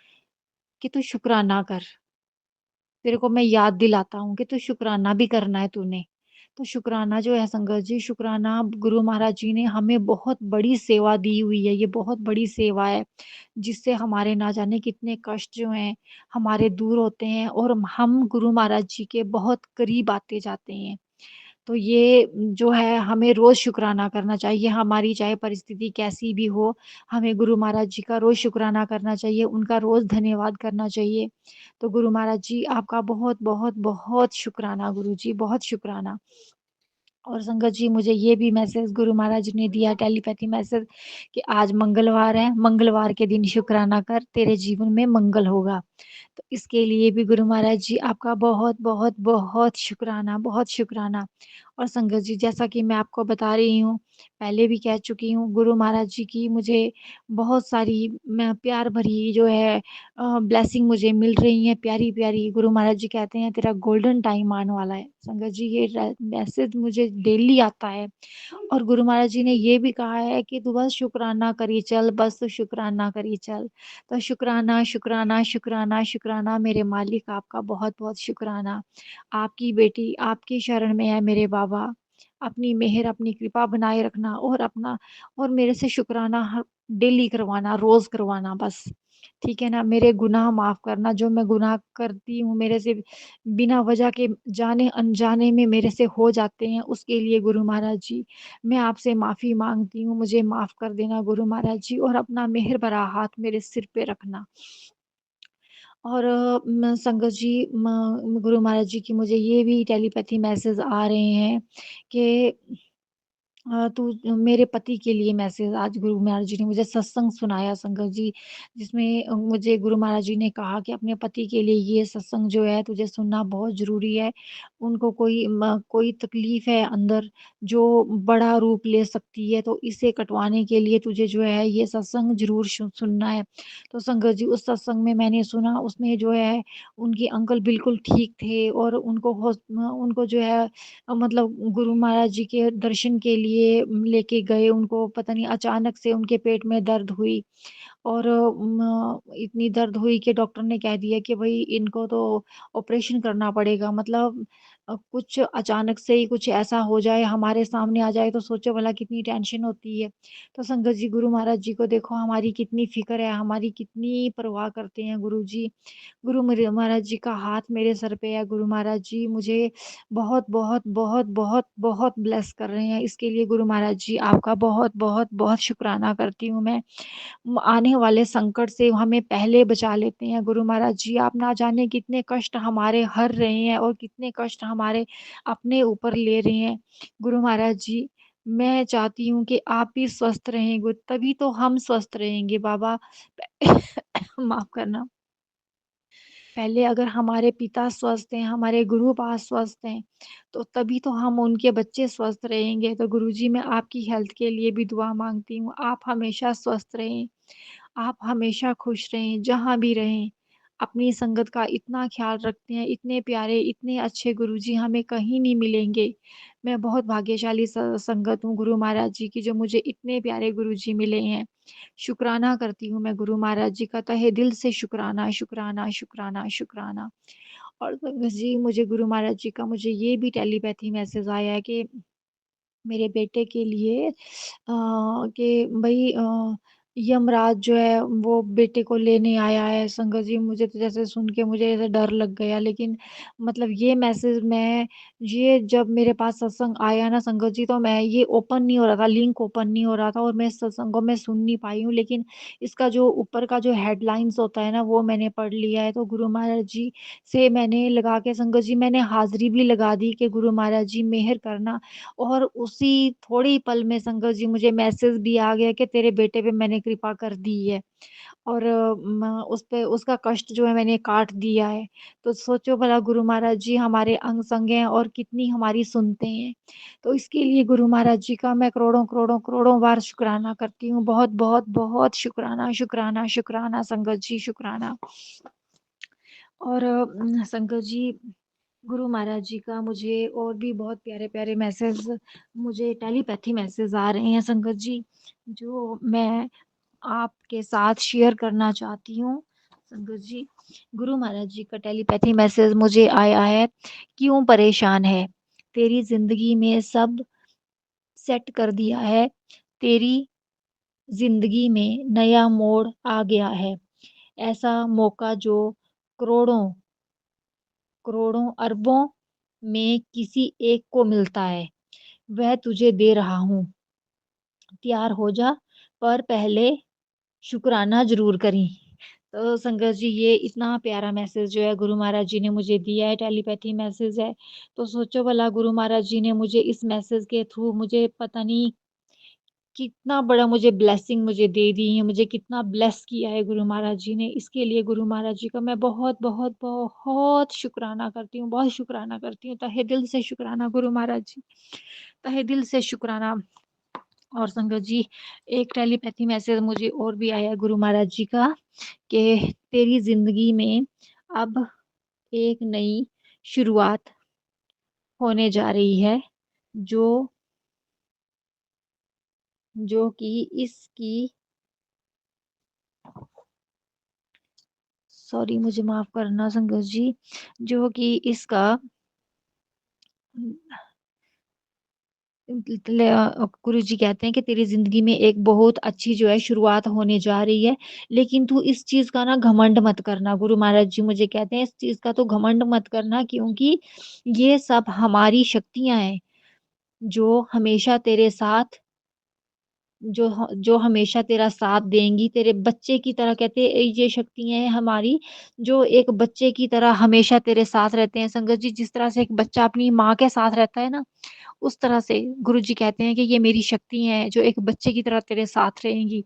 कि तू शुक्राना कर। तेरे को मैं याद दिलाता हूँ कि तू शुक्राना भी करना है तूने। तो शुक्राना जो है संगत जी, शुक्राना गुरु महाराज जी ने हमें बहुत बड़ी सेवा दी हुई है, ये बहुत बड़ी सेवा है, जिससे हमारे ना जाने कितने कष्ट जो हैं, हमारे दूर होते हैं और हम गुरु महाराज जी के बहुत करीब आते जाते हैं। तो ये जो है हमें रोज़ शुक्राना करना चाहिए, हमारी चाहे परिस्थिति कैसी भी हो, हमें गुरु महाराज जी का रोज़ शुक्राना करना चाहिए, उनका रोज़ धन्यवाद करना चाहिए। तो गुरु महाराज जी आपका बहुत-बहुत, बहुत शुक्राना गुरु जी, बहुत शुक्राना। और संगत जी, मुझे ये भी मैसेज गुरु महाराज जी ने दिया टेलीपैथी मैसेज कि आज मंगलवार है, मंगलवार के दिन शुक्राना कर, तेरे जीवन में मंगल होगा। तो इसके लिए भी गुरु महाराज जी आपका बहुत-बहुत, बहुत शुक्राना, बहुत शुक्राना। और संगत जी, जैसा कि मैं आपको बता रही हूँ, पहले भी कह चुकी हूँ, गुरु महाराज जी की मुझे बहुत सारी मैं प्यार भरी जो है ब्लेसिंग मुझे मिल रही हैं, प्यारी-प्यारी। गुरु महाराज जी कहते हैं तेरा गोल्डन टाइम आने वाला है। संगत जी, ये मैसेज मुझे डेली आता है, और गुरु महाराज जी ने ये भी कहा है कि तू बस शुक्राना करी चल, बस तू शुक्राना करी चल। तो शुक्राना, शुक्राना, शुक्राना, शुक्राना मेरे मालिक, आपका बहुत-बहुत शुक्राना। आपकी बेटी आपकी शरण में है मेरे बाबा। अपनी मेहर, अपनी कृपा बनाए रखना, और मेरे से शुक्राना हर डेली करवाना, रोज़ करवाना बस। ठीक है ना? मेरे गुनाह माफ़ करना, जो मैं गुनाह करती हूँ मेरे से बिना वजह के जाने-अनजाने में मेरे से हो जाते हैं, उसके लिए गुरु महाराज जी, मैं आपसे माफ़ी माँगती हूँ। मुझे माफ़ कर देना गुरु महाराज जी, और अपना मेहर भरा हाथ मेरे सिर पे रखना। और संगत जी, गुरु महाराज जी की मुझे ये भी टेलीपैथी मैसेज आ रहे हैं कि तो मेरे पति के लिए मैसेज आज गुरु महाराज जी ने मुझे सत्संग सुनाया संगत जी, जिसमें मुझे गुरु महाराज जी ने कहा कि अपने पति के लिए ये सत्संग जो है तुझे सुनना बहुत ज़रूरी है। उनको कोई तकलीफ़ है अंदर जो बड़ा रूप ले सकती है, तो इसे कटवाने के लिए तुझे जो है ये सत्संग ज़रूर सुनना है। तो संगत जी, उस सत्संग में मैंने सुना, उसमें जो है उनके अंकल बिल्कुल ठीक थे, और उनको जो है मतलब गुरु महाराज जी के दर्शन के लिए लेके गए, उनको पता नहीं अचानक से उनके पेट में दर्द हुई, और इतनी दर्द हुई कि डॉक्टर ने कह दिया कि भई इनको तो ऑपरेशन करना पड़ेगा। मतलब कुछ अचानक से ही कुछ ऐसा हो जाए, हमारे सामने आ जाए, तो सोचो भला कितनी टेंशन होती है। तो संगत जी, गुरु महाराज जी को देखो हमारी कितनी फ़िक्र है, हमारी कितनी परवाह करते हैं गुरु जी। गुरु मेरे महाराज जी का हाथ मेरे सर पे है, गुरु महाराज जी मुझे बहुत, बहुत, बहुत, बहुत, बहुत ब्लेस कर रहे हैं। इसके लिए गुरु महाराज जी आपका बहुत, बहुत, बहुत शुक्राना करती हूँ मैं। आने वाले संकट से हमें पहले बचा लेते हैं गुरु महाराज जी। आप ना जाने कितने कष्ट हमारे हर रहे हैं, और कितने कष्ट हमारे अपने ऊपर ले रहे हैं। गुरु महाराज जी, मैं चाहती हूँ कि आप भी स्वस्थ रहें, तभी तो हम स्वस्थ रहेंगे बाबा। माफ़ करना। पहले अगर हमारे पिता स्वस्थ हैं, हमारे गुरु-पा स्वस्थ हैं, तो तभी तो हम उनके बच्चे स्वस्थ रहेंगे। तो गुरुजी, मैं आपकी हेल्थ के लिए भी दुआ माँगती हूँ। आप हमेशा स्वस्थ रहें, आप हमेशा खुश रहें, जहाँ भी रहें। अपनी संगत का इतना ख़्याल रखते हैं, इतने प्यारे, इतने अच्छे गुरुजी हमें कहीं नहीं मिलेंगे। मैं बहुत भाग्यशाली संगत हूँ गुरु महाराज जी की, जो मुझे इतने प्यारे गुरुजी मिले हैं। शुक्राना करती हूँ मैं गुरु महाराज जी का, तहे दिल से शुक्राना, शुक्राना, शुक्राना, शुक्राना। और बस जी, मुझे गुरु महाराज जी का मुझे ये भी टेलीपैथी मैसेज आया है कि मेरे बेटे के लिए कि भई यमराज जो है वो बेटे को लेने आया है। संगत जी, मुझे तो जैसे सुन के मुझे ऐसे डर लग गया, लेकिन मतलब ये मैसेज मैं ये जब मेरे पास सत्संग आया ना संगत जी, तो मैं ये ओपन नहीं हो रहा था, लिंक ओपन नहीं हो रहा था, और मैं इस सत्संग को मैं सुन नहीं पाई हूँ। लेकिन इसका जो ऊपर का जो हेडलाइन्स होता है ना, वो मैंने पढ़ लिया है। तो गुरु महाराज जी से मैंने लगा के संगत जी मैंने हाज़िरी भी लगा दी कि गुरु महाराज जी मेहर करना, और उसी थोड़े ही पल में संगत जी मुझे मैसेज भी आ गया कि तेरे बेटे पे मैंने ने कृपा कर दी है और म उस पे उसका कष्ट जो है मैंने काट दिया है। तो सोचो भला गुरु महाराज जी हमारे अंग-संग हैं और कितनी हमारी सुनते हैं। तो इसके लिए गुरु महाराज जी का मैं करोड़ों, करोड़ों, करोड़ों बार शुकराना करती हूँ। बहुत, बहुत, बहुत शुकराना, शुकराना, शुकराना संगत जी शुकराना। और संगत जी गुरु महाराज जी का मुझे और भी बहुत प्यारे-प्यारे मैसेज मुझे टेलीपैथी मैसेज आ रहे हैं संगत जी, जो मैं आपके साथ शेयर करना चाहती हूँ। संगत जी, गुरु महाराज जी का टेलीपैथी मैसेज मुझे आया है, क्यों परेशान है? तेरी ज़िंदगी में सब सेट कर दिया है, तेरी ज़िंदगी में नया मोड़ आ गया है। ऐसा मौका जो करोड़ों, करोड़ों, अरबों में किसी एक को मिलता है, वह तुझे दे रहा हूँ। तैयार हो जा, पर पहले शुकराना ज़रूर करीं। तो संगत जी ये इतना प्यारा मैसेज जो है गुरु महाराज जी ने मुझे दिया है, टेलीपैथी मैसेज है। तो सोचो भला गुरु महाराज जी ने मुझे इस मैसेज के थ्रू मुझे पता नहीं कितना बड़ा मुझे ब्लेसिंग मुझे दे दी है, मुझे कितना ब्लेस किया है गुरु महाराज जी ने। इसके लिए गुरु महाराज जी का मैं बहुत, बहुत, बहुत शुकराना करती हूँ, बहुत शुकराना करती हूँ। तहे दिल से शुकराना गुरु महाराज जी, तहे दिल से शुकराना। और संगत जी एक टेलीपैथी मैसेज मुझे और भी आया है गुरु महाराज जी का कि तेरी ज़िंदगी में अब एक नई शुरुआत होने जा रही है, जो जो कि इसकी सॉरी मुझे माफ़ करना संगत जी, जो कि इसका गुरुजी कहते हैं कि तेरी ज़िंदगी में एक बहुत अच्छी जो है शुरुआत होने जा रही है, लेकिन तू इस चीज़ का ना घमंड मत करना। गुरु महाराज जी मुझे कहते हैं इस चीज़ का तो घमंड मत करना, क्योंकि ये सब हमारी शक्तियाँ हैं, जो हमेशा तेरे साथ जो हमेशा तेरा साथ देंगी, तेरे बच्चे की तरह कहते हैं ये शक्तियाँ हैं हमारी, जो एक बच्चे की तरह हमेशा तेरे साथ रहते हैं। संगत जी जिस तरह से एक बच्चा अपनी माँ के साथ रहता है ना, उस तरह से गुरुजी कहते हैं कि ये मेरी शक्ति हैं, जो एक बच्चे की तरह तेरे साथ रहेंगी।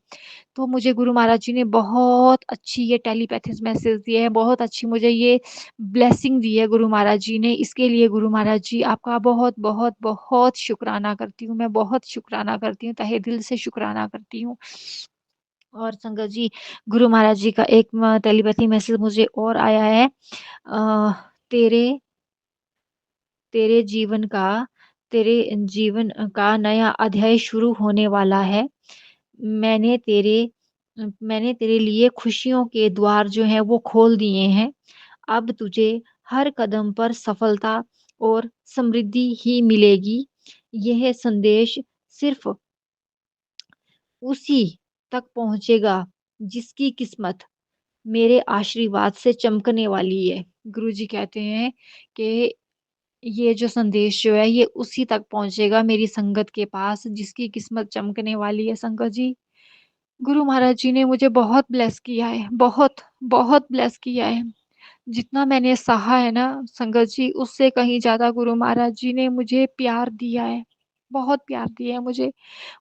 तो मुझे गुरु महाराज जी ने बहुत अच्छी ये टेलीपैथिक मैसेज दिए हैं, बहुत अच्छी मुझे ये ब्लेसिंग दी है गुरु महाराज जी ने। इसके लिए गुरु महाराज जी आपका बहुत, बहुत, बहुत शुकराना करती हूँ, मैं बहुत शुकराना करती हूँ, तहे दिल से शुकराना करती हूँ। और संगत जी, गुरु महाराज जी का एक टेलीपैथी मैसेज मुझे और आया है तेरे तेरे जीवन का तेरे जीवन का नया अध्याय शुरू होने वाला है। मैंने तेरे मैंने तेरे लिए खुशियों के द्वार जो हैं वो खोल दिए हैं। अब तुझे हर कदम पर सफलता और समृद्धि ही मिलेगी। यह संदेश सिर्फ़ उसी तक पहुँचेगा जिसकी किस्मत मेरे आशीर्वाद से चमकने वाली है। गुरुजी कहते हैं कि ये जो संदेश जो है ये उसी तक पहुँचेगा मेरी संगत के पास जिसकी किस्मत चमकने वाली है संगत जी। गुरु महाराज जी ने मुझे बहुत ब्लेस किया है, बहुत, बहुत ब्लेस किया है। जितना मैंने सहा है ना संगत जी उससे कहीं ज़्यादा गुरु महाराज जी ने मुझे प्यार दिया है। बहुत प्यार दिया है मुझे,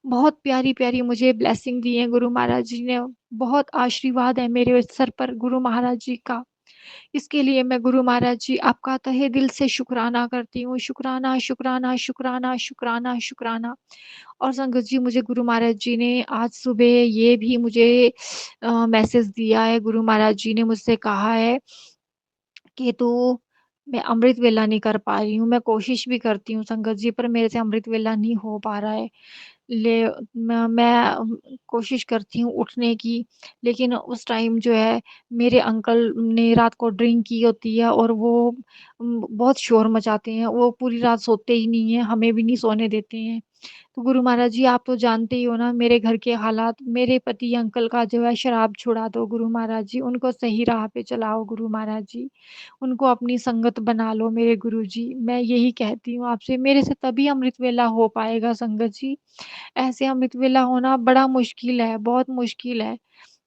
बहुत प्यारी-प्यारी मुझे ब्लेसिंग दी है गुरु महाराज जी ने। बहुत आशीर्वाद है मेरे सर पर गुरु महाराज जी का। इसके लिए मैं गुरु महाराज जी आपका तहे दिल से शुकराना करती हूँ। शुकराना, शुकराना, शुकराना, शुकराना, शुकराना। और संगत जी मुझे गुरु महाराज जी ने आज सुबह ये भी मुझे मैसेज दिया है, गुरु महाराज जी ने मुझसे कहा है कि तू मैं अमृत वेला नहीं कर पा रही हूँ, मैं कोशिश भी करती हूँ संगत जी पर मेरे से अमृत वेला नहीं हो पा रहा है। ले मैं कोशिश करती हूँ उठने की, लेकिन उस टाइम जो है मेरे अंकल ने रात को ड्रिंक की होती है और वो बहुत शोर मचाते हैं, वो पूरी रात सोते ही नहीं हैं, हमें भी नहीं सोने देते हैं। तो गुरु महाराज जी आप तो जानते ही हो ना मेरे घर के हालात, मेरे पति अंकल का जो है शराब छुड़ा दो गुरु महाराज जी, उनको सही राह पे चलाओ गुरु महाराज जी, उनको अपनी संगत बना लो मेरे गुरुजी। मैं यही कहती हूँ आपसे, मेरे से तभी अमृत वेला हो पाएगा संगत जी। ऐसे अमृत वेला होना बड़ा मुश्किल है, बहुत मुश्किल है।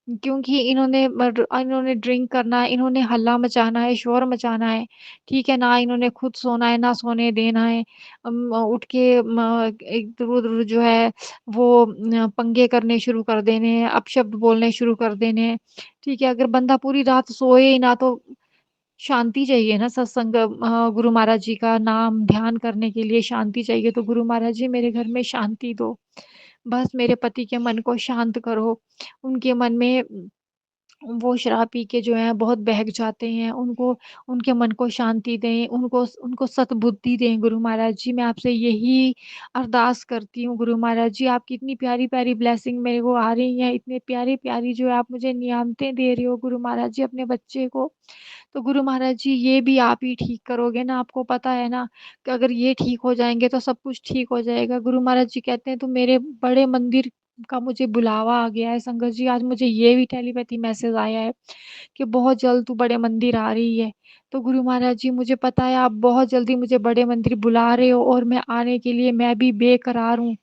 क्योंकि इन्होंने ड्रिंक करना है, इन्होंने हल्ला मचाना है, शोर मचाना है, ठीक है? ना इन्होंने खुद सोना है, ना सोने देना है। उठ के इधर-उधर जो है वो पंगे करने शुरू कर देने हैं, अपशब्द बोलने शुरू कर देने हैं, ठीक है? अगर बंदा पूरी रात सोए ही ना तो शांति चाहिए ना सत्संग गुरु महाराज जी का नाम ध्यान करने के लिए शांति चाहिए, तो गुरु महाराज जी मेरे घर में शांति दो। बस मेरे पति के मन को शांत करो। उनके मन में वो शराब पी के जो है बहुत बहक जाते हैं, उनको उनके मन को शांति दें, उनको उनको सद्बुद्धि दें गुरु महाराज जी। मैं आपसे यही अरदास करती हूँ गुरु महाराज जी, आपकी इतनी प्यारी-प्यारी ब्लेसिंग मेरे को आ रही है, इतनी प्यारी-प्यारी जो है आप मुझे नियामतें दे रहे हो गुरु महाराज जी अपने बच्चे को। तो गुरु महाराज जी ये भी आप ही ठीक करोगे ना, आपको पता है ना कि अगर ये ठीक हो जाएँगे तो सब कुछ ठीक हो जाएगा। गुरु महाराज जी कहते हैं तो मेरे बड़े मंदिर का मुझे बुलावा आ गया है संगत जी, आज मुझे ये भी टेलीपैथी मैसेज आया है कि बहुत जल्द तू बड़े मंदिर आ रही है। तो गुरु महाराज जी मुझे पता है आप बहुत जल्दी मुझे बड़े मंदिर बुला रहे हो और मैं आने के लिए मैं भी बेकरार हूँ।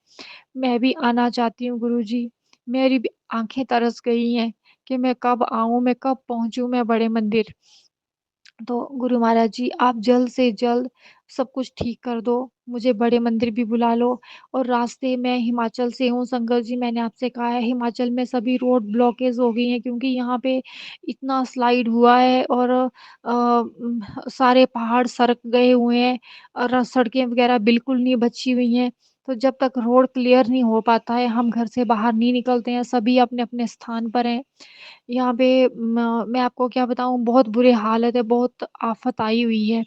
मैं भी आना चाहती हूँ गुरुजी। मेरी भी आँखें तरस गई हैं कि मैं कब आऊँ, मैं कब पहुँचूँ मैं बड़े मंदिर। तो गुरु महाराज जी आप जल्द से जल्द सब कुछ ठीक कर दो, मुझे बड़े मंदिर भी बुला लो और रास्ते मैं हिमाचल से हूँ संगत जी मैंने आपसे कहा है हिमाचल में सभी रोड ब्लॉकेज हो गई हैं क्योंकि यहाँ पे इतना स्लाइड हुआ है और सारे पहाड़ सरक गए हुए हैं और सड़कें वगैरह बिल्कुल नहीं बची हुई हैं। तो जब तक रोड क्लियर नहीं हो पाता है, हम घर से बाहर नहीं निकलते हैं, सभी अपने-अपने स्थान पर हैं। यहाँ पे मैं आपको क्या बताऊँ बहुत बुरे हालत है, बहुत आफ़त आई हुई है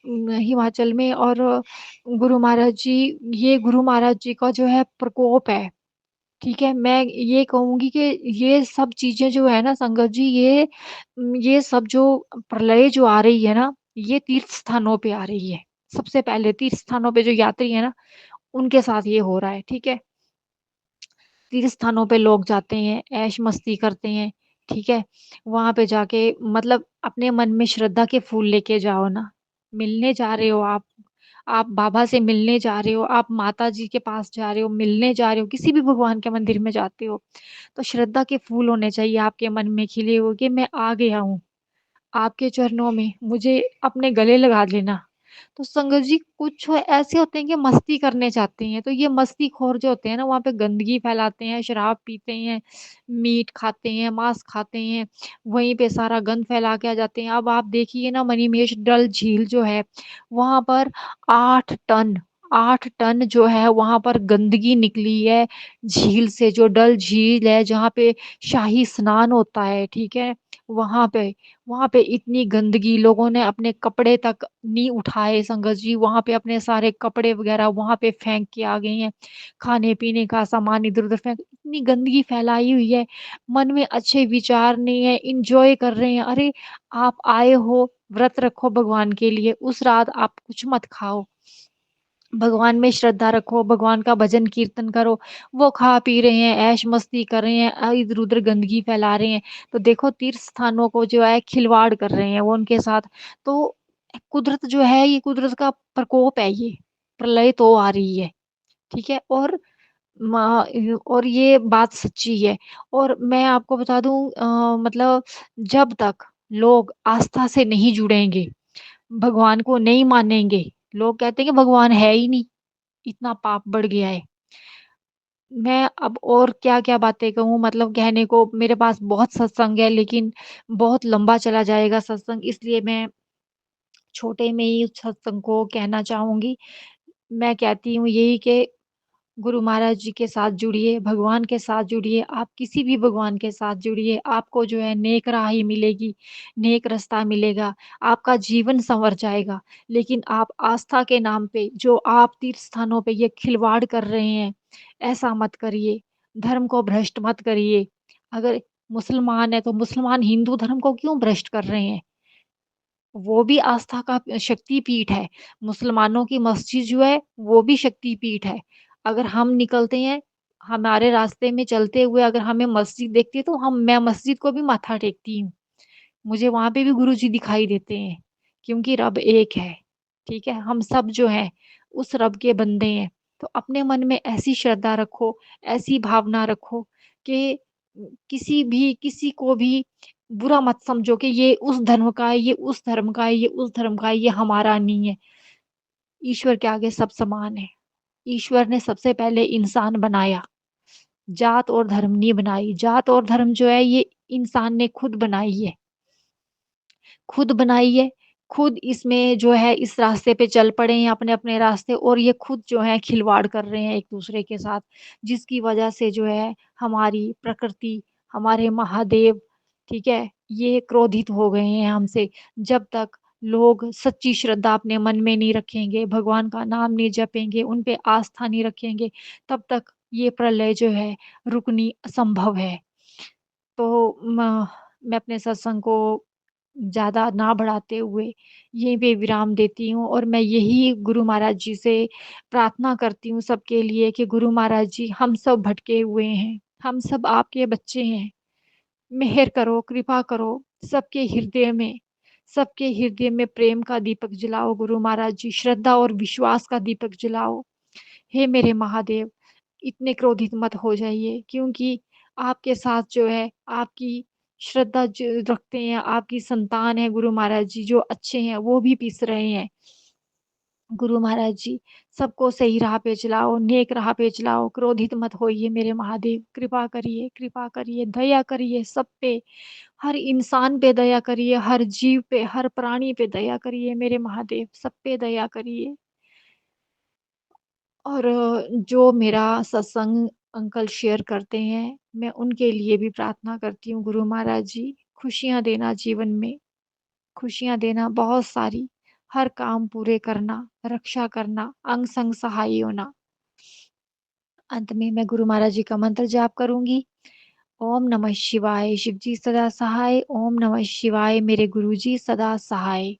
हिमाचल में और गुरु महाराज जी ये गुरु महाराज जी का जो है प्रकोप है, ठीक है? मैं ये कहूँगी कि ये सब चीज़ें जो है ना संगत जी ये सब जो प्रलय जो आ रही है ना, ये तीर्थ स्थानों पे आ रही है। सबसे पहले तीर्थ स्थानों पे जो यात्री है ना, उनके साथ ये हो रहा है, ठीक है? तीर्थ स्थानों पे लोग जाते हैं, ऐश-मस्ती करते हैं, ठीक है? वहाँ पे जाके मतलब अपने मन में श्रद्धा के फूल लेके जाओ ना। मिलने जा रहे हो आप बाबा से मिलने जा रहे हो, आप माता जी के पास जा रहे हो, मिलने जा रहे हो, किसी भी भगवान के मंदिर में जाते हो, तो श्रद्धा के फूल होने चाहिए आपके मन में खिले हुए कि मैं आ गया हूँ। आपके चरणों में, मुझे अपने गले लगा लेना। तो संगत जी कुछ ऐसे होते हैं कि मस्ती करने चाहते हैं, तो ये मस्तीखोर जो होते हैं ना वहाँ पे गंदगी फैलाते हैं, शराब पीते हैं, मीट खाते हैं, मांस खाते हैं, वहीं पे सारा गंद फैला के आ जाते हैं। अब आप देखिए ना मणिमहेश डल झील जो है, वहाँ पर 8 टन 8 टन जो है वहाँ पर गंदगी निकली है झील से, जो डल झील है जहाँ पे शाही स्नान होता है, ठीक है? वहाँ पे वहाँ पे इतनी गंदगी लोगों ने अपने कपड़े तक नहीं उठाए संगत जी, वहाँ पे अपने सारे कपड़े वग़ैरह वहाँ पे फेंक के आ गए हैं। खाने-पीने का सामान इधर-उधर फेंक इतनी गंदगी फैलाई हुई है, मन में अच्छे विचार नहीं है, एन्जॉय कर रहे हैं। अरे! आप आए हो, व्रत रखो भगवान के लिए, उस रात आप कुछ मत खाओ। भगवान में श्रद्धा रखो, भगवान का भजन कीर्तन करो। वो खा पी रहे हैं, ऐश-मस्ती कर रहे हैं, इधर-उधर गंदगी फैला रहे हैं। तो देखो तीर्थ स्थानों को जो है खिलवाड़ कर रहे हैं वो उनके साथ। तो कुदरत जो है ये कुदरत का प्रकोप है ये, प्रलय तो आ रही है, ठीक है? और ये बात सच्ची है और मैं आपको बता दूँ मतलब जब तक लोग आस्था से नहीं जुड़ेंगे, भगवान को नहीं मानेंगे, लोग कहते हैं कि भगवान है ही नहीं। इतना पाप बढ़ गया है। मैं अब और क्या-क्या बातें कहूँ मतलब कहने को मेरे पास बहुत सत्संग है लेकिन बहुत लंबा चला जाएगा सत्संग इसलिए मैं छोटे में ही उस सत्संग को कहना चाहूँगी। मैं कहती हूँ यही कि गुरु महाराज जी के साथ जुड़िए, भगवान के साथ जुड़िए, आप किसी भी भगवान के साथ जुड़िए, आपको जो है नेक राह ही मिलेगी, नेक रास्ता मिलेगा, आपका जीवन सँवर जाएगा। लेकिन आप आस्था के नाम पे जो आप तीर्थ स्थानों पे ये खिलवाड़ कर रहे हैं, ऐसा मत करिए, धर्म को भ्रष्ट मत करिए। अगर मुसलमान हैं, तो मुसलमान हिंदू धर्म को क्यों भ्रष्ट कर रहे हैं? वो भी आस्था का शक्तिपीठ है। मुसलमानों की मस्जिद जो है, वो भी शक्तिपीठ है। अगर हम निकलते हैं, हमारे रास्ते में चलते हुए अगर हमें मस्जिद दिखती है, तो मैं मस्जिद को भी माथा टेकती हूँ। मुझे वहाँ पे भी गुरुजी दिखाई देते हैं, क्योंकि रब एक है, ठीक है? हम सब जो हैं, उस रब के बंदे हैं। तो अपने मन में ऐसी श्रद्धा रखो, ऐसी भावना रखो कि किसी को भी बुरा मत समझो कि ये उस धर्म का है, ये उस धर्म का है, ये उस धर्म का है, ये हमारा नहीं है। ईश्वर के आगे सब समान है। ईश्वर ने सबसे पहले इंसान बनाया, जात और धर्म नहीं बनाई। जात और धर्म जो है ये इंसान ने खुद बनाई है। खुद बनाई है, खुद इसमें जो है इस रास्ते पे चल पड़े हैं अपने-अपने रास्ते और ये खुद जो है खिलवाड़ कर रहे हैं एक-दूसरे के साथ, जिसकी वजह से जो है हमारी प्रकृति, हमारे महादेव, ठीक है? ये क्रोधित हो गए हैं हमसे। जब तक लोग सच्ची श्रद्धा अपने मन में नहीं रखेंगे, भगवान का नाम नहीं जपेंगे, उन पे आस्था नहीं रखेंगे, तब तक ये प्रलय जो है रुकनी असंभव है। तो मैं अपने सत्संग को ज़्यादा ना बढ़ाते हुए यहीं पे विराम देती हूँ और मैं यही गुरु महाराज जी से प्रार्थना करती हूँ सबके लिए कि गुरु महाराज जी हम सब भटके हुए हैं, हम सब आपके बच्चे हैं। मेहर करो, कृपा करो सबके हृदय में प्रेम का दीपक जलाओ गुरु महाराज जी, श्रद्धा और विश्वास का दीपक जलाओ। हे मेरे महादेव! इतने क्रोधित मत हो जाइए क्योंकि आपके साथ जो है आपकी श्रद्धा ज रखते हैं, आपकी संतान है गुरु महाराज जी जो अच्छे हैं वो भी पिस रहे हैं। गुरु महाराज जी सबको सही राह पे चलाओ, नेक राह पे चलाओ, क्रोधित मत होइए मेरे महादेव। कृपा करिए, दया करिए सब पे, हर इंसान पे दया करिए, हर जीव पे, हर प्राणी पे दया करिए मेरे महादेव, सब पे दया करिए। और जो मेरा सत्संग अंकल शेयर करते हैं, मैं उनके लिए भी प्रार्थना करती हूँ गुरु महाराज जी, खुशियाँ देना जीवन में, खुशियाँ देना बहुत सारी, हर काम पूरे करना, रक्षा करना, अंग-संग सहाय होना। अंत में मैं गुरु महाराज जी का मंत्र जाप करूँगी। ओम नमः शिवाय, शिव जी सदा सहाय, ओम नमः शिवाय, मेरे गुरुजी सदा सहाय।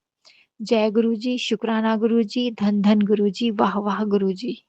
जय गुरुजी, शुक्राना गुरुजी, धन धन गुरुजी, वाह वाह गुरुजी।